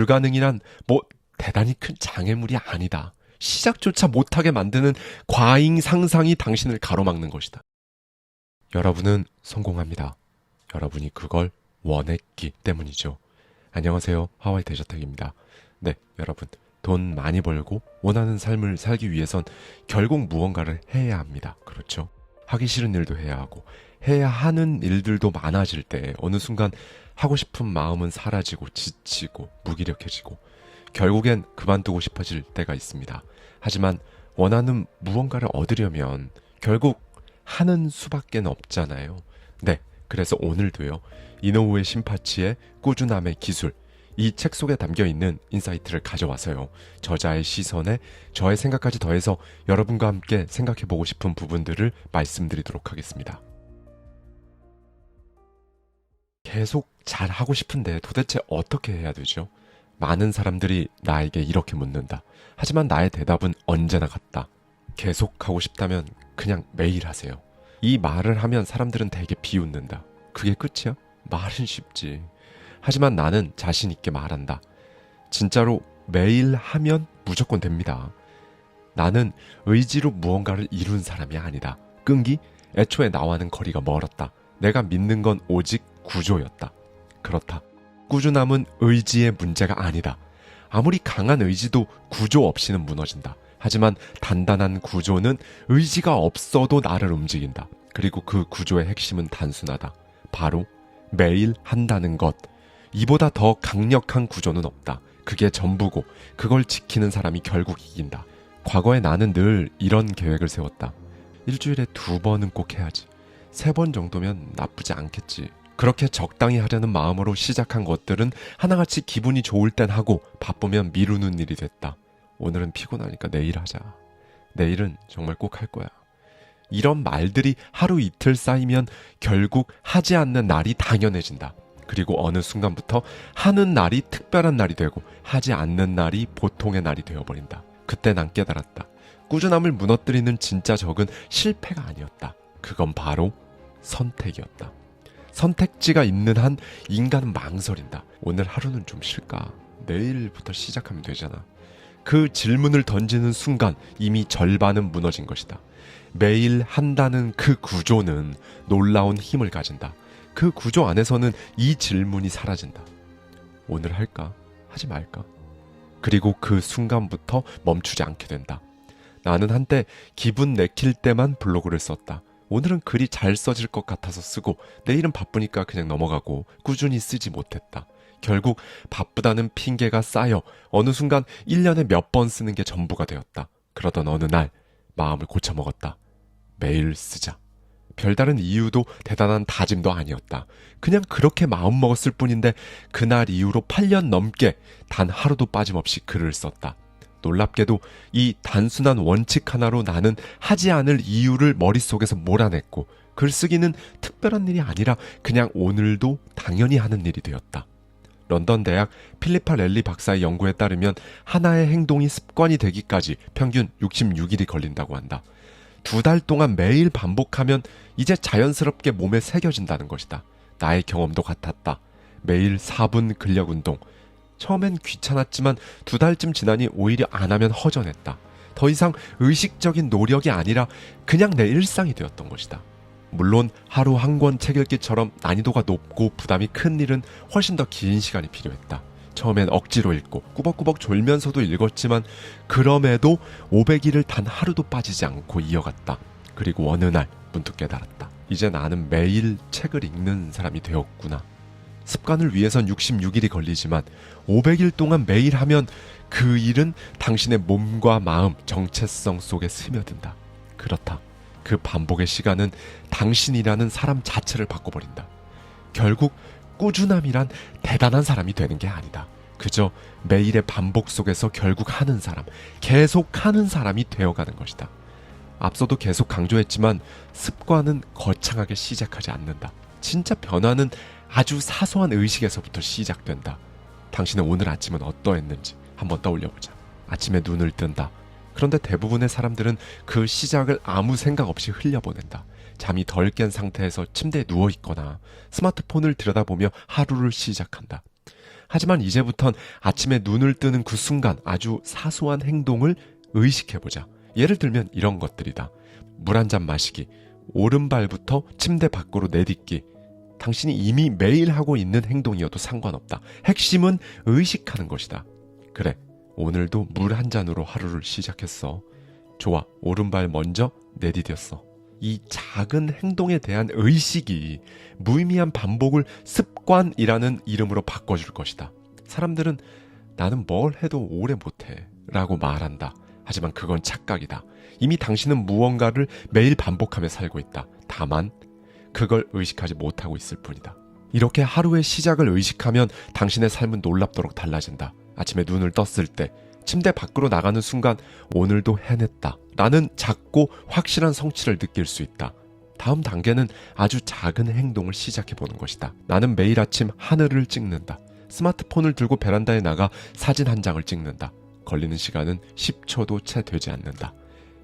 불가능이란 뭐 대단히 큰 장애물이 아니다. 시작조차 못하게 만드는 과잉 상상이 당신을 가로막는 것이다. 여러분은 성공합니다. 여러분이 그걸 원했기 때문이죠. 안녕하세요. 하와이 대저택입니다. 네, 여러분. 돈 많이 벌고 원하는 삶을 살기 위해선 결국 무언가를 해야 합니다. 그렇죠? 하기 싫은 일도 해야 하고 해야 하는 일들도 많아질 때 어느 순간 하고 싶은 마음은 사라지고 지치고 무기력해지고 결국엔 그만두고 싶어질 때가 있습니다. 하지만 원하는 무언가를 얻으려면 결국 하는 수밖에 없잖아요. 네, 그래서 오늘도요. 이노우에 신파치의 꾸준함의 기술, 이 책 속에 담겨있는 인사이트를 가져와서요. 저자의 시선에 저의 생각까지 더해서 여러분과 함께 생각해보고 싶은 부분들을 말씀드리도록 하겠습니다. 계속 잘하고 싶은데 도대체 어떻게 해야 되죠? 많은 사람들이 나에게 이렇게 묻는다. 하지만 나의 대답은 언제나 같다. 계속 하고 싶다면 그냥 매일 하세요. 이 말을 하면 사람들은 되게 비웃는다. 그게 끝이야? 말은 쉽지. 하지만 나는 자신 있게 말한다. 진짜로 매일 하면 무조건 됩니다. 나는 의지로 무언가를 이룬 사람이 아니다. 끈기? 애초에 나와는 거리가 멀었다. 내가 믿는 건 오직 구조였다. 그렇다. 꾸준함은 의지의 문제가 아니다. 아무리 강한 의지도 구조 없이는 무너진다. 하지만 단단한 구조는 의지가 없어도 나를 움직인다. 그리고 그 구조의 핵심은 단순하다. 바로 매일 한다는 것. 이보다 더 강력한 구조는 없다. 그게 전부고 그걸 지키는 사람이 결국 이긴다. 과거에 나는 늘 이런 계획을 세웠다. 일주일에 2번은 꼭 해야지. 3번 정도면 나쁘지 않겠지. 그렇게 적당히 하려는 마음으로 시작한 것들은 하나같이 기분이 좋을 땐 하고 바쁘면 미루는 일이 됐다. 오늘은 피곤하니까 내일 하자. 내일은 정말 꼭 할 거야. 이런 말들이 하루 이틀 쌓이면 결국 하지 않는 날이 당연해진다. 그리고 어느 순간부터 하는 날이 특별한 날이 되고 하지 않는 날이 보통의 날이 되어버린다. 그때 난 깨달았다. 꾸준함을 무너뜨리는 진짜 적은 실패가 아니었다. 그건 바로 선택이었다. 선택지가 있는 한 인간은 망설인다. 오늘 하루는 좀 쉴까? 내일부터 시작하면 되잖아. 그 질문을 던지는 순간 이미 절반은 무너진 것이다. 매일 한다는 그 구조는 놀라운 힘을 가진다. 그 구조 안에서는 이 질문이 사라진다. 오늘 할까? 하지 말까? 그리고 그 순간부터 멈추지 않게 된다. 나는 한때 기분 내킬 때만 블로그를 썼다. 오늘은 글이 잘 써질 것 같아서 쓰고 내일은 바쁘니까 그냥 넘어가고 꾸준히 쓰지 못했다. 결국 바쁘다는 핑계가 쌓여 어느 순간 1년에 몇 번 쓰는 게 전부가 되었다. 그러던 어느 날 마음을 고쳐먹었다. 매일 쓰자. 별다른 이유도 대단한 다짐도 아니었다. 그냥 그렇게 마음먹었을 뿐인데 그날 이후로 8년 넘게 단 하루도 빠짐없이 글을 썼다. 놀랍게도 이 단순한 원칙 하나로 나는 하지 않을 이유를 머릿속에서 몰아냈고 글쓰기는 특별한 일이 아니라 그냥 오늘도 당연히 하는 일이 되었다. 런던 대학 필리파 랠리 박사의 연구에 따르면 하나의 행동이 습관이 되기까지 평균 66일이 걸린다고 한다. 2달 동안 매일 반복하면 이제 자연스럽게 몸에 새겨진다는 것이다. 나의 경험도 같았다. 매일 4분 근력 운동. 처음엔 귀찮았지만 2달쯤 지나니 오히려 안 하면 허전했다. 더 이상 의식적인 노력이 아니라 그냥 내 일상이 되었던 것이다. 물론 하루 한 권 책 읽기처럼 난이도가 높고 부담이 큰 일은 훨씬 더 긴 시간이 필요했다. 처음엔 억지로 읽고 꾸벅꾸벅 졸면서도 읽었지만 그럼에도 500일을 단 하루도 빠지지 않고 이어갔다. 그리고 어느 날 문득 깨달았다. 이제 나는 매일 책을 읽는 사람이 되었구나. 습관을 위해선 66일이 걸리지만 500일 동안 매일 하면 그 일은 당신의 몸과 마음, 정체성 속에 스며든다. 그렇다. 그 반복의 시간은 당신이라는 사람 자체를 바꿔버린다. 결국 꾸준함이란 대단한 사람이 되는 게 아니다. 그저 매일의 반복 속에서 결국 하는 사람, 계속 하는 사람이 되어가는 것이다. 앞서도 계속 강조했지만 습관은 거창하게 시작하지 않는다. 진짜 변화는 아주 사소한 의식에서부터 시작된다. 당신은 오늘 아침은 어떠했는지 한번 떠올려보자. 아침에 눈을 뜬다. 그런데 대부분의 사람들은 그 시작을 아무 생각 없이 흘려보낸다. 잠이 덜 깬 상태에서 침대에 누워있거나 스마트폰을 들여다보며 하루를 시작한다. 하지만 이제부턴 아침에 눈을 뜨는 그 순간 아주 사소한 행동을 의식해보자. 예를 들면 이런 것들이다. 물 한 잔 마시기, 오른발부터 침대 밖으로 내딛기. 당신이 이미 매일 하고 있는 행동이어도 상관없다. 핵심은 의식하는 것이다. 그래, 오늘도 물 한 잔으로 하루를 시작했어. 좋아, 오른발 먼저 내디뎠어. 이 작은 행동에 대한 의식이 무의미한 반복을 습관이라는 이름으로 바꿔줄 것이다. 사람들은 나는 뭘 해도 오래 못해 라고 말한다. 하지만 그건 착각이다. 이미 당신은 무언가를 매일 반복하며 살고 있다. 다만 그걸 의식하지 못하고 있을 뿐이다. 이렇게 하루의 시작을 의식하면 당신의 삶은 놀랍도록 달라진다. 아침에 눈을 떴을 때, 침대 밖으로 나가는 순간 오늘도 해냈다 라는 작고 확실한 성취를 느낄 수 있다. 다음 단계는 아주 작은 행동을 시작해보는 것이다. 나는 매일 아침 하늘을 찍는다. 스마트폰을 들고 베란다에 나가 사진 한 장을 찍는다. 걸리는 시간은 10초도 채 되지 않는다.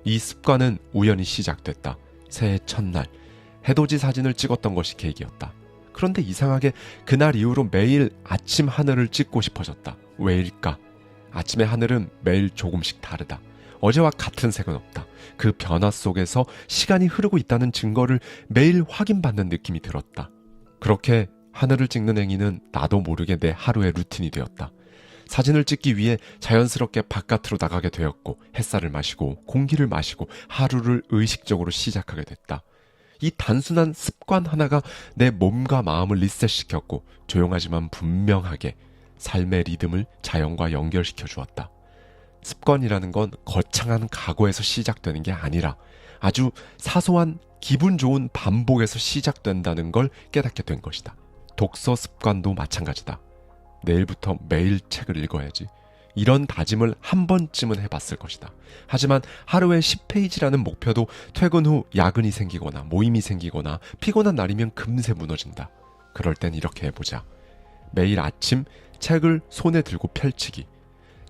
이 습관은 우연히 시작됐다. 새해 첫날 해돋이 사진을 찍었던 것이 계기였다. 그런데 이상하게 그날 이후로 매일 아침 하늘을 찍고 싶어졌다. 왜일까? 아침의 하늘은 매일 조금씩 다르다. 어제와 같은 색은 없다. 그 변화 속에서 시간이 흐르고 있다는 증거를 매일 확인받는 느낌이 들었다. 그렇게 하늘을 찍는 행위는 나도 모르게 내 하루의 루틴이 되었다. 사진을 찍기 위해 자연스럽게 바깥으로 나가게 되었고, 햇살을 마시고 공기를 마시고 하루를 의식적으로 시작하게 됐다. 이 단순한 습관 하나가 내 몸과 마음을 리셋시켰고, 조용하지만 분명하게 삶의 리듬을 자연과 연결시켜 주었다. 습관이라는 건 거창한 각오에서 시작되는 게 아니라 아주 사소한 기분 좋은 반복에서 시작된다는 걸 깨닫게 된 것이다. 독서 습관도 마찬가지다. 내일부터 매일 책을 읽어야지. 이런 다짐을 한 번쯤은 해봤을 것이다. 하지만 하루에 10페이지라는 목표도 퇴근 후 야근이 생기거나 모임이 생기거나 피곤한 날이면 금세 무너진다. 그럴 땐 이렇게 해보자. 매일 아침 책을 손에 들고 펼치기.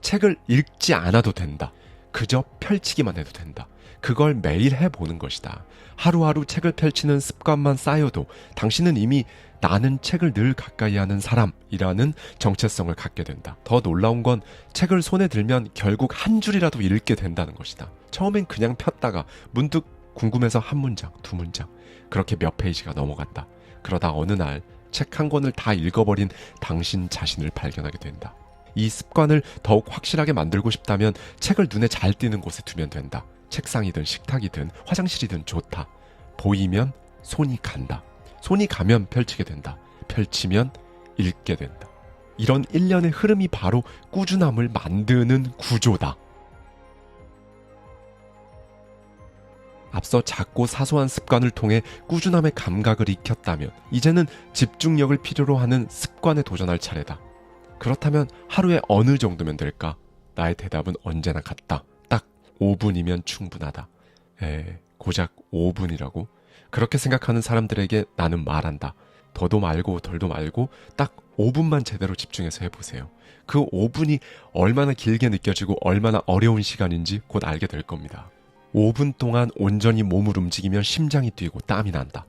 책을 읽지 않아도 된다. 그저 펼치기만 해도 된다. 그걸 매일 해보는 것이다. 하루하루 책을 펼치는 습관만 쌓여도 당신은 이미 나는 책을 늘 가까이 하는 사람이라는 정체성을 갖게 된다. 더 놀라운 건 책을 손에 들면 결국 한 줄이라도 읽게 된다는 것이다. 처음엔 그냥 폈다가 문득 궁금해서 한 문장, 두 문장, 그렇게 몇 페이지가 넘어간다. 그러다 어느 날 책 한 권을 다 읽어버린 당신 자신을 발견하게 된다. 이 습관을 더욱 확실하게 만들고 싶다면 책을 눈에 잘 띄는 곳에 두면 된다. 책상이든 식탁이든 화장실이든 좋다. 보이면 손이 간다. 손이 가면 펼치게 된다. 펼치면 읽게 된다. 이런 일련의 흐름이 바로 꾸준함을 만드는 구조다. 앞서 작고 사소한 습관을 통해 꾸준함의 감각을 익혔다면 이제는 집중력을 필요로 하는 습관에 도전할 차례다. 그렇다면 하루에 어느 정도면 될까? 나의 대답은 언제나 같다. 딱 5분이면 충분하다. 고작 5분이라고? 그렇게 생각하는 사람들에게 나는 말한다. 더도 말고 덜도 말고 딱 5분만 제대로 집중해서 해보세요. 그 5분이 얼마나 길게 느껴지고 얼마나 어려운 시간인지 곧 알게 될 겁니다. 5분 동안 온전히 몸을 움직이면 심장이 뛰고 땀이 난다.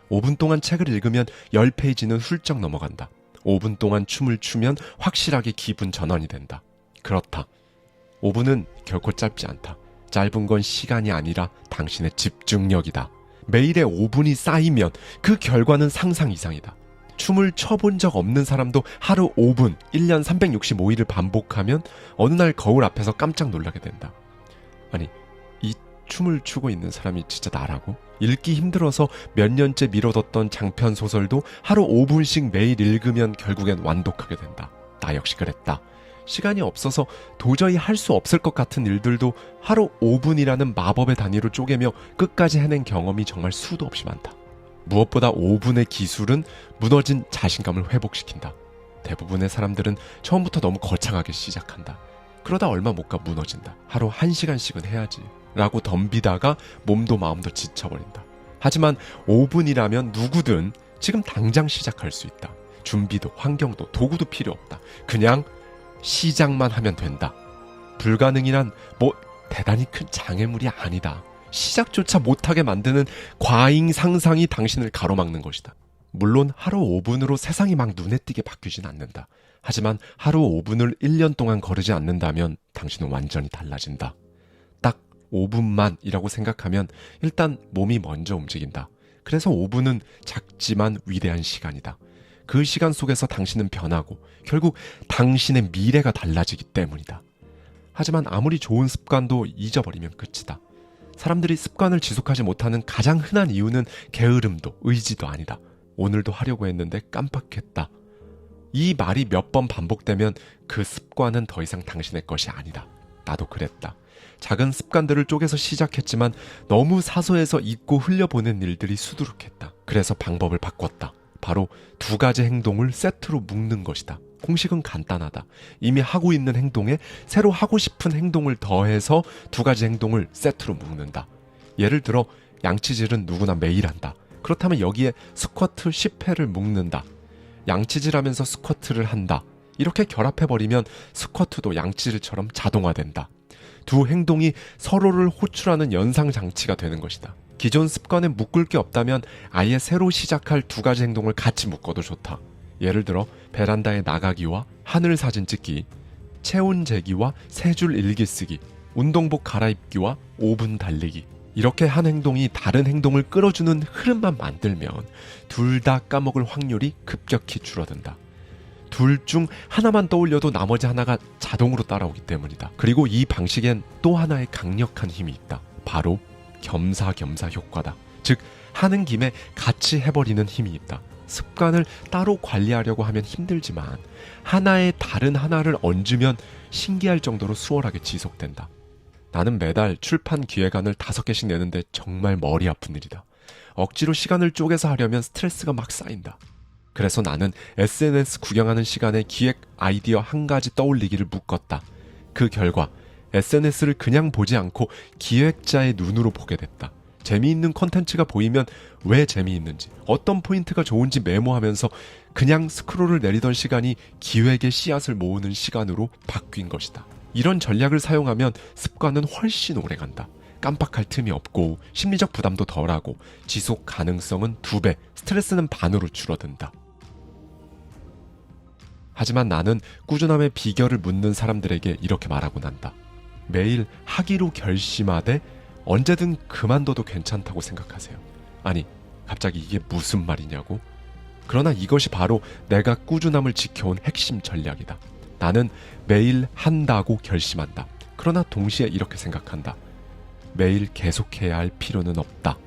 5분 동안 책을 읽으면 10페이지는 훌쩍 넘어간다. 5분 동안 춤을 추면 확실하게 기분 전환이 된다. 그렇다. 5분은 결코 짧지 않다. 짧은 건 시간이 아니라 당신의 집중력이다. 매일의 5분이 쌓이면 그 결과는 상상 이상이다. 춤을 춰본 적 없는 사람도 하루 5분, 1년 365일을 반복하면 어느 날 거울 앞에서 깜짝 놀라게 된다. 아니, 이 춤을 추고 있는 사람이 진짜 나라고? 읽기 힘들어서 몇 년째 미뤄뒀던 장편 소설도 하루 5분씩 매일 읽으면 결국엔 완독하게 된다. 나 역시 그랬다. 시간이 없어서 도저히 할 수 없을 것 같은 일들도 하루 5분이라는 마법의 단위로 쪼개며 끝까지 해낸 경험이 정말 수도 없이 많다. 무엇보다 5분의 기술은 무너진 자신감을 회복시킨다. 대부분의 사람들은 처음부터 너무 거창하게 시작한다. 그러다 얼마 못 가 무너진다. 하루 1시간씩은 해야지 라고 덤비다가 몸도 마음도 지쳐버린다. 하지만 5분이라면 누구든 지금 당장 시작할 수 있다. 준비도 환경도 도구도 필요 없다. 그냥 시작만 하면 된다. 불가능이란 뭐 대단히 큰 장애물이 아니다. 시작조차 못하게 만드는 과잉 상상이 당신을 가로막는 것이다. 물론 하루 5분으로 세상이 막 눈에 띄게 바뀌진 않는다. 하지만 하루 5분을 1년 동안 거르지 않는다면 당신은 완전히 달라진다. 딱 5분만이라고 생각하면 일단 몸이 먼저 움직인다. 그래서 5분은 작지만 위대한 시간이다. 그 시간 속에서 당신은 변하고 결국 당신의 미래가 달라지기 때문이다. 하지만 아무리 좋은 습관도 잊어버리면 끝이다. 사람들이 습관을 지속하지 못하는 가장 흔한 이유는 게으름도 의지도 아니다. 오늘도 하려고 했는데 깜빡했다. 이 말이 몇 번 반복되면 그 습관은 더 이상 당신의 것이 아니다. 나도 그랬다. 작은 습관들을 쪼개서 시작했지만 너무 사소해서 잊고 흘려보낸 일들이 수두룩했다. 그래서 방법을 바꿨다. 바로 2가지 행동을 세트로 묶는 것이다. 공식은 간단하다. 이미 하고 있는 행동에 새로 하고 싶은 행동을 더해서 2가지 행동을 세트로 묶는다. 예를 들어 양치질은 누구나 매일 한다. 그렇다면 여기에 스쿼트 10회를 묶는다. 양치질하면서 스쿼트를 한다. 이렇게 결합해버리면 스쿼트도 양치질처럼 자동화된다. 2 행동이 서로를 호출하는 연상장치가 되는 것이다. 기존 습관에 묶을 게 없다면 아예 새로 시작할 2가지 행동을 같이 묶어도 좋다. 예를 들어 베란다에 나가기와 하늘 사진 찍기, 체온 재기와 3줄 일기 쓰기, 운동복 갈아입기와 5분 달리기. 이렇게 한 행동이 다른 행동을 끌어주는 흐름만 만들면 둘 다 까먹을 확률이 급격히 줄어든다. 둘 중 하나만 떠올려도 나머지 하나가 자동으로 따라오기 때문이다. 그리고 이 방식엔 또 하나의 강력한 힘이 있다. 바로 겸사겸사 효과다. 즉 하는 김에 같이 해버리는 힘이 있다. 습관을 따로 관리하려고 하면 힘들지만 하나에 다른 하나를 얹으면 신기할 정도로 수월하게 지속된다. 나는 매달 출판 기획안을 5개씩 내는데 정말 머리 아픈 일이다. 억지로 시간을 쪼개서 하려면 스트레스가 막 쌓인다. 그래서 나는 SNS 구경하는 시간에 기획 아이디어 1가지 떠올리기를 묶었다. 그 결과 SNS를 그냥 보지 않고 기획자의 눈으로 보게 됐다. 재미있는 콘텐츠가 보이면 왜 재미있는지, 어떤 포인트가 좋은지 메모하면서 그냥 스크롤을 내리던 시간이 기획의 씨앗을 모으는 시간으로 바뀐 것이다. 이런 전략을 사용하면 습관은 훨씬 오래간다. 깜빡할 틈이 없고 심리적 부담도 덜하고 지속 가능성은 2배, 스트레스는 반으로 줄어든다. 하지만 나는 꾸준함의 비결을 묻는 사람들에게 이렇게 말하고 난다. 매일 하기로 결심하되 언제든 그만둬도 괜찮다고 생각하세요. 아니, 갑자기 이게 무슨 말이냐고? 그러나 이것이 바로 내가 꾸준함을 지켜온 핵심 전략이다. 나는 매일 한다고 결심한다. 그러나 동시에 이렇게 생각한다. 매일 계속해야 할 필요는 없다.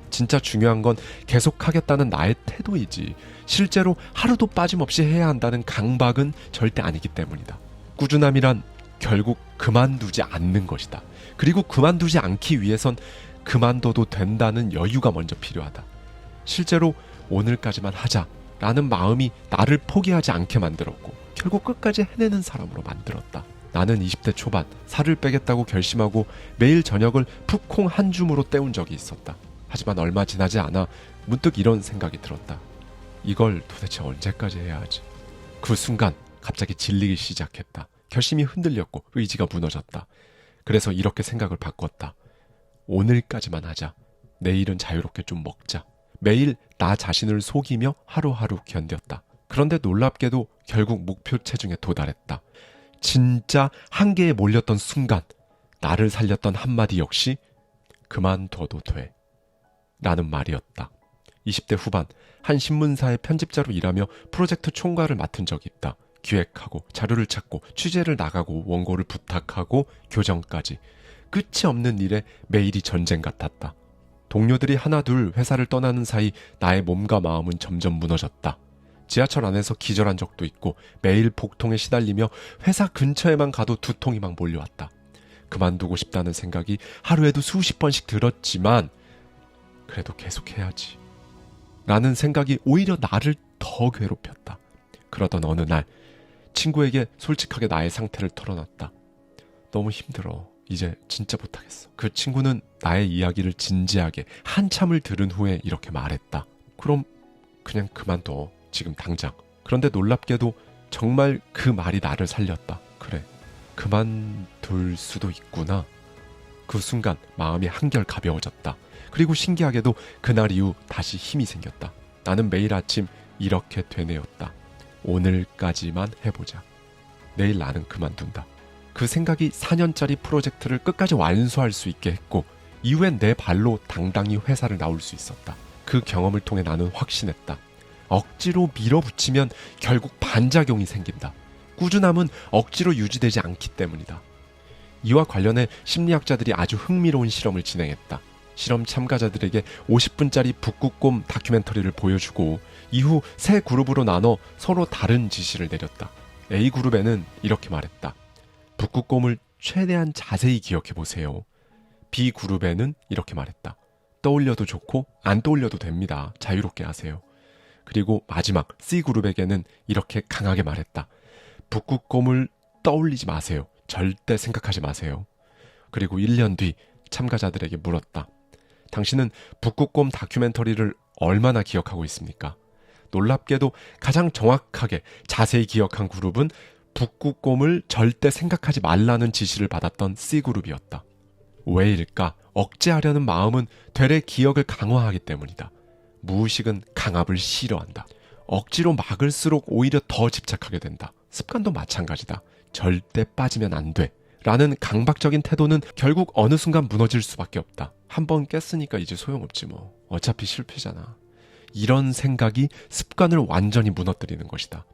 진짜 중요한 건 계속하겠다는 나의 태도이지 실제로 하루도 빠짐없이 해야 한다는 강박은 절대 아니기 때문이다. 꾸준함이란 결국 그만두지 않는 것이다. 그리고 그만두지 않기 위해선 그만둬도 된다는 여유가 먼저 필요하다. 실제로 오늘까지만 하자라는 마음이 나를 포기하지 않게 만들었고 결국 끝까지 해내는 사람으로 만들었다. 나는 20대 초반 살을 빼겠다고 결심하고 매일 저녁을 푹콩 한 줌으로 때운 적이 있었다. 하지만 얼마 지나지 않아 문득 이런 생각이 들었다. 이걸 도대체 언제까지 해야 하지? 그 순간 갑자기 질리기 시작했다. 결심이 흔들렸고 의지가 무너졌다. 그래서 이렇게 생각을 바꿨다. 오늘까지만 하자. 내일은 자유롭게 좀 먹자. 매일 나 자신을 속이며 하루하루 견뎠다. 그런데 놀랍게도 결국 목표 체중에 도달했다. 진짜 한계에 몰렸던 순간 나를 살렸던 한마디 역시 그만둬도 돼 라는 말이었다. 20대 후반 한 신문사의 편집자로 일하며 프로젝트 총괄을 맡은 적이 있다. 기획하고 자료를 찾고 취재를 나가고 원고를 부탁하고 교정까지 끝이 없는 일에 매일이 전쟁 같았다. 동료들이 하나둘 회사를 떠나는 사이 나의 몸과 마음은 점점 무너졌다. 지하철 안에서 기절한 적도 있고 매일 복통에 시달리며 회사 근처에만 가도 두통이 막 몰려왔다. 그만두고 싶다는 생각이 하루에도 수십 번씩 들었지만 그래도 계속해야지 라는 생각이 오히려 나를 더 괴롭혔다. 그러던 어느 날 친구에게 솔직하게 나의 상태를 털어놨다. 너무 힘들어. 이제 진짜 못하겠어. 그 친구는 나의 이야기를 진지하게 한참을 들은 후에 이렇게 말했다. 그럼 그냥 그만둬. 지금 당장. 그런데 놀랍게도 정말 그 말이 나를 살렸다. 그래, 그만둘 수도 있구나. 그 순간 마음이 한결 가벼워졌다. 그리고 신기하게도 그날 이후 다시 힘이 생겼다. 나는 매일 아침 이렇게 되뇌었다. 오늘까지만 해보자. 내일 나는 그만둔다. 그 생각이 4년짜리 프로젝트를 끝까지 완수할 수 있게 했고 이후엔 내 발로 당당히 회사를 나올 수 있었다. 그 경험을 통해 나는 확신했다. 억지로 밀어붙이면 결국 반작용이 생긴다. 꾸준함은 억지로 유지되지 않기 때문이다. 이와 관련해 심리학자들이 아주 흥미로운 실험을 진행했다. 실험 참가자들에게 50분짜리 북극곰 다큐멘터리를 보여주고 이후 세 그룹으로 나눠 서로 다른 지시를 내렸다. A그룹에는 이렇게 말했다. 북극곰을 최대한 자세히 기억해 보세요. B그룹에는 이렇게 말했다. 떠올려도 좋고 안 떠올려도 됩니다. 자유롭게 하세요. 그리고 마지막 C그룹에게는 이렇게 강하게 말했다. 북극곰을 떠올리지 마세요. 절대 생각하지 마세요. 그리고 1년 뒤 참가자들에게 물었다. 당신은 북극곰 다큐멘터리를 얼마나 기억하고 있습니까? 놀랍게도 가장 정확하게 자세히 기억한 그룹은 북극곰을 절대 생각하지 말라는 지시를 받았던 C그룹이었다. 왜일까? 억제하려는 마음은 되레 기억을 강화하기 때문이다. 무의식은 강압을 싫어한다. 억지로 막을수록 오히려 더 집착하게 된다. 습관도 마찬가지다. 절대 빠지면 안 돼. 라는 강박적인 태도는 결국 어느 순간 무너질 수밖에 없다. 한번 깼으니까 이제 소용없지 뭐. 어차피 실패잖아. 이런 생각이 습관을 완전히 무너뜨리는 것이다.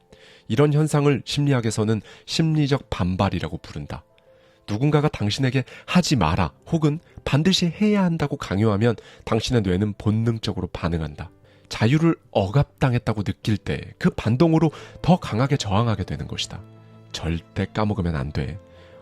이런 현상을 심리학에서는 심리적 반발이라고 부른다. 누군가가 당신에게 하지 마라 혹은 반드시 해야 한다고 강요하면 당신의 뇌는 본능적으로 반응한다. 자유를 억압당했다고 느낄 때 그 반동으로 더 강하게 저항하게 되는 것이다. 절대 까먹으면 안 돼.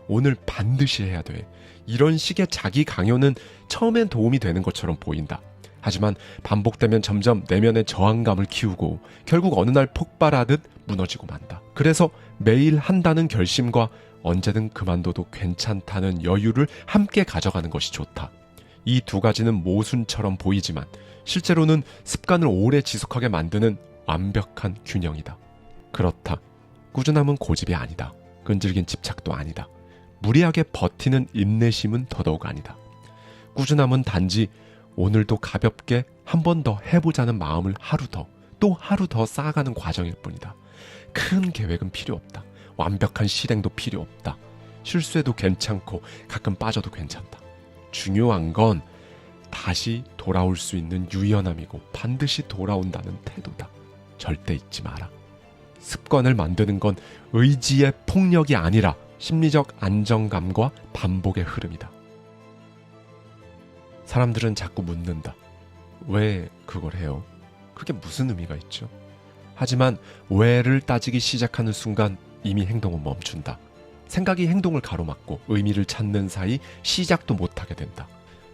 오늘 반드시 해야 돼. 이런 식의 자기 강요는 처음엔 도움이 되는 것처럼 보인다. 하지만 반복되면 점점 내면의 저항감을 키우고 결국 어느 날 폭발하듯 무너지고 만다. 그래서 매일 한다는 결심과 언제든 그만둬도 괜찮다는 여유를 함께 가져가는 것이 좋다. 이 두 가지는 모순처럼 보이지만 실제로는 습관을 오래 지속하게 만드는 완벽한 균형이다. 그렇다. 꾸준함은 고집이 아니다. 끈질긴 집착도 아니다. 무리하게 버티는 인내심은 더더욱 아니다. 꾸준함은 단지 오늘도 가볍게 한 번 더 해보자는 마음을 하루 더, 또 하루 더 쌓아가는 과정일 뿐이다. 큰 계획은 필요 없다. 완벽한 실행도 필요 없다. 실수해도 괜찮고 가끔 빠져도 괜찮다. 중요한 건 다시 돌아올 수 있는 유연함이고 반드시 돌아온다는 태도다. 절대 잊지 마라. 습관을 만드는 건 의지의 폭력이 아니라 심리적 안정감과 반복의 흐름이다. 사람들은 자꾸 묻는다. 왜 그걸 해요? 그게 무슨 의미가 있죠? 하지만 왜를 따지기 시작하는 순간 이미 행동은 멈춘다. 생각이 행동을 가로막고 의미를 찾는 사이 시작도 못하게 된다.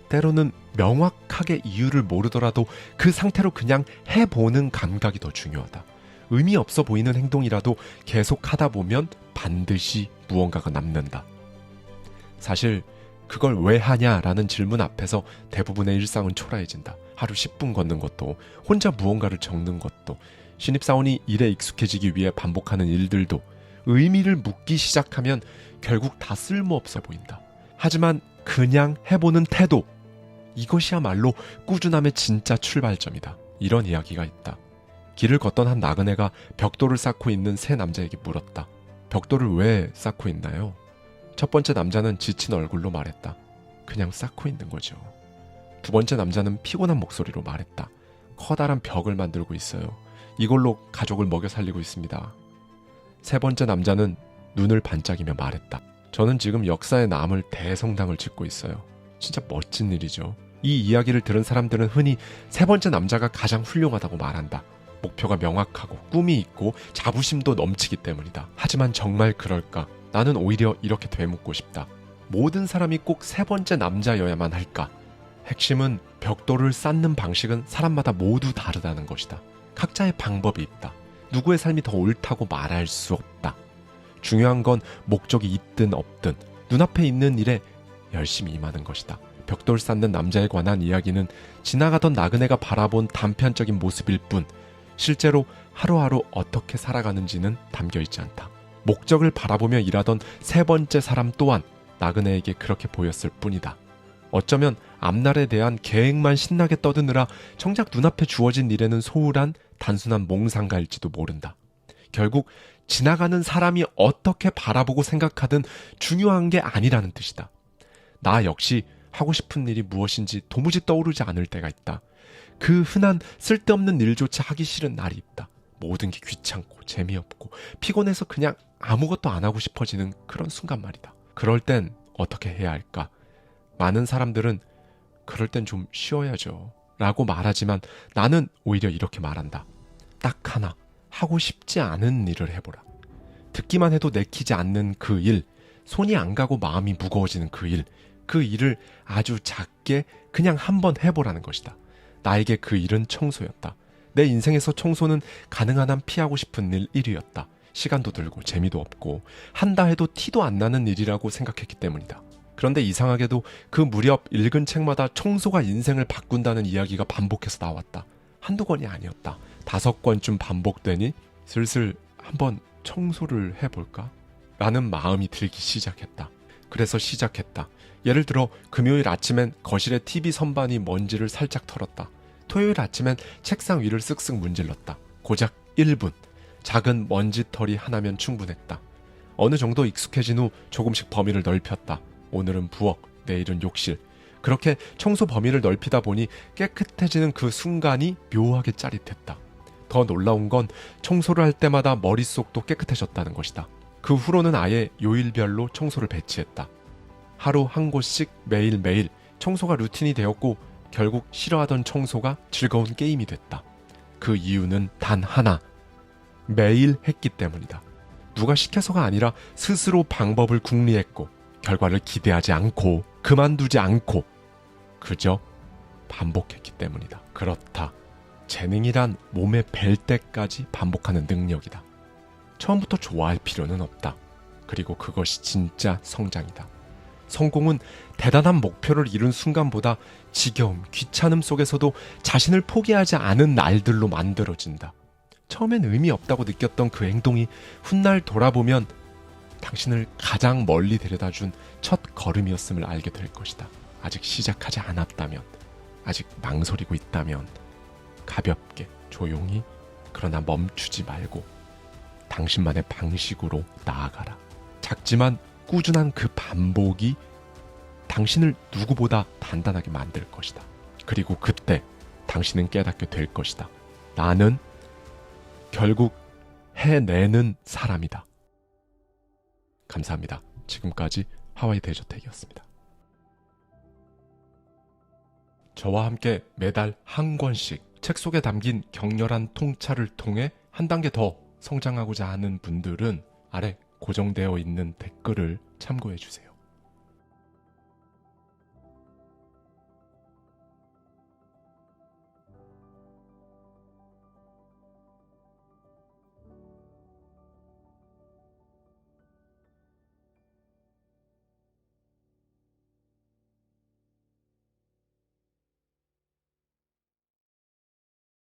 때로는 명확하게 이유를 모르더라도 그 상태로 그냥 해보는 감각이 더 중요하다. 의미 없어 보이는 행동이라도 계속 하다 보면 반드시 무언가가 남는다. 사실 그걸 왜 하냐라는 질문 앞에서 대부분의 일상은 초라해진다. 하루 10분 걷는 것도, 혼자 무언가를 적는 것도, 신입사원이 일에 익숙해지기 위해 반복하는 일들도 의미를 묻기 시작하면 결국 다 쓸모없어 보인다. 하지만 그냥 해보는 태도, 이것이야말로 꾸준함의 진짜 출발점이다. 이런 이야기가 있다. 길을 걷던 한 나그네가 벽돌을 쌓고 있는 세 남자에게 물었다. 벽돌을 왜 쌓고 있나요? 첫 번째 남자는 지친 얼굴로 말했다. 그냥 쌓고 있는 거죠. 두 번째 남자는 피곤한 목소리로 말했다. 커다란 벽을 만들고 있어요. 이걸로 가족을 먹여 살리고 있습니다. 세 번째 남자는 눈을 반짝이며 말했다. 저는 지금 역사에 남을 대성당을 짓고 있어요. 진짜 멋진 일이죠. 이 이야기를 들은 사람들은 흔히 세 번째 남자가 가장 훌륭하다고 말한다. 목표가 명확하고 꿈이 있고 자부심도 넘치기 때문이다. 하지만 정말 그럴까? 나는 오히려 이렇게 되묻고 싶다. 모든 사람이 꼭 세 번째 남자여야만 할까? 핵심은 벽돌을 쌓는 방식은 사람마다 모두 다르다는 것이다. 각자의 방법이 있다. 누구의 삶이 더 옳다고 말할 수 없다. 중요한 건 목적이 있든 없든 눈앞에 있는 일에 열심히 임하는 것이다. 벽돌 쌓는 남자에 관한 이야기는 지나가던 나그네가 바라본 단편적인 모습일 뿐 실제로 하루하루 어떻게 살아가는지는 담겨있지 않다. 목적을 바라보며 일하던 세 번째 사람 또한 나그네에게 그렇게 보였을 뿐이다. 어쩌면 앞날에 대한 계획만 신나게 떠드느라 정작 눈앞에 주어진 일에는 소홀한 단순한 몽상가일지도 모른다. 결국 지나가는 사람이 어떻게 바라보고 생각하든 중요한 게 아니라는 뜻이다. 나 역시 하고 싶은 일이 무엇인지 도무지 떠오르지 않을 때가 있다. 그 흔한 쓸데없는 일조차 하기 싫은 날이 있다. 모든 게 귀찮고 재미없고 피곤해서 그냥 아무것도 안 하고 싶어지는 그런 순간 말이다. 그럴 땐 어떻게 해야 할까? 많은 사람들은 그럴 땐 좀 쉬어야죠 라고 말하지만 나는 오히려 이렇게 말한다. 딱 하나, 하고 싶지 않은 일을 해보라. 듣기만 해도 내키지 않는 그 일, 손이 안 가고 마음이 무거워지는 그 일을 아주 작게 그냥 한번 해보라는 것이다. 나에게 그 일은 청소였다. 내 인생에서 청소는 가능한 한 피하고 싶은 일 1위였다. 시간도 들고 재미도 없고 한다 해도 티도 안 나는 일이라고 생각했기 때문이다. 그런데 이상하게도 그 무렵 읽은 책마다 청소가 인생을 바꾼다는 이야기가 반복해서 나왔다. 한두 권이 아니었다. 5권쯤 반복되니 슬슬 한번 청소를 해볼까? 라는 마음이 들기 시작했다. 그래서 시작했다. 예를 들어 금요일 아침엔 거실의 TV 선반이 먼지를 살짝 털었다. 토요일 아침엔 책상 위를 쓱쓱 문질렀다. 고작 1분. 작은 먼지털이 하나면 충분했다. 어느 정도 익숙해진 후 조금씩 범위를 넓혔다. 오늘은 부엌, 내일은 욕실. 그렇게 청소 범위를 넓히다 보니 깨끗해지는 그 순간이 묘하게 짜릿했다. 더 놀라운 건 청소를 할 때마다 머릿속도 깨끗해졌다는 것이다. 그 후로는 아예 요일별로 청소를 배치했다. 하루 한 곳씩 매일매일 청소가 루틴이 되었고 결국 싫어하던 청소가 즐거운 게임이 됐다. 그 이유는 단 하나. 매일 했기 때문이다. 누가 시켜서가 아니라 스스로 방법을 궁리했고 결과를 기대하지 않고 그만두지 않고 그저 반복했기 때문이다. 그렇다. 재능이란 몸에 뵐 때까지 반복하는 능력이다. 처음부터 좋아할 필요는 없다. 그리고 그것이 진짜 성장이다. 성공은 대단한 목표를 이룬 순간보다 지겨움, 귀찮음 속에서도 자신을 포기하지 않은 날들로 만들어진다. 처음엔 의미 없다고 느꼈던 그 행동이 훗날 돌아보면 당신을 가장 멀리 데려다준 첫 걸음이었음을 알게 될 것이다. 아직 시작하지 않았다면, 아직 망설이고 있다면 가볍게, 조용히, 그러나 멈추지 말고 당신만의 방식으로 나아가라. 작지만 꾸준한 그 반복이 당신을 누구보다 단단하게 만들 것이다. 그리고 그때 당신은 깨닫게 될 것이다. 나는 결국 해내는 사람이다. 감사합니다. 지금까지 하와이 대저택이었습니다. 저와 함께 매달 한 권씩 책 속에 담긴 격렬한 통찰을 통해 한 단계 더 성장하고자 하는 분들은 아래 고정되어 있는 댓글을 참고해 주세요.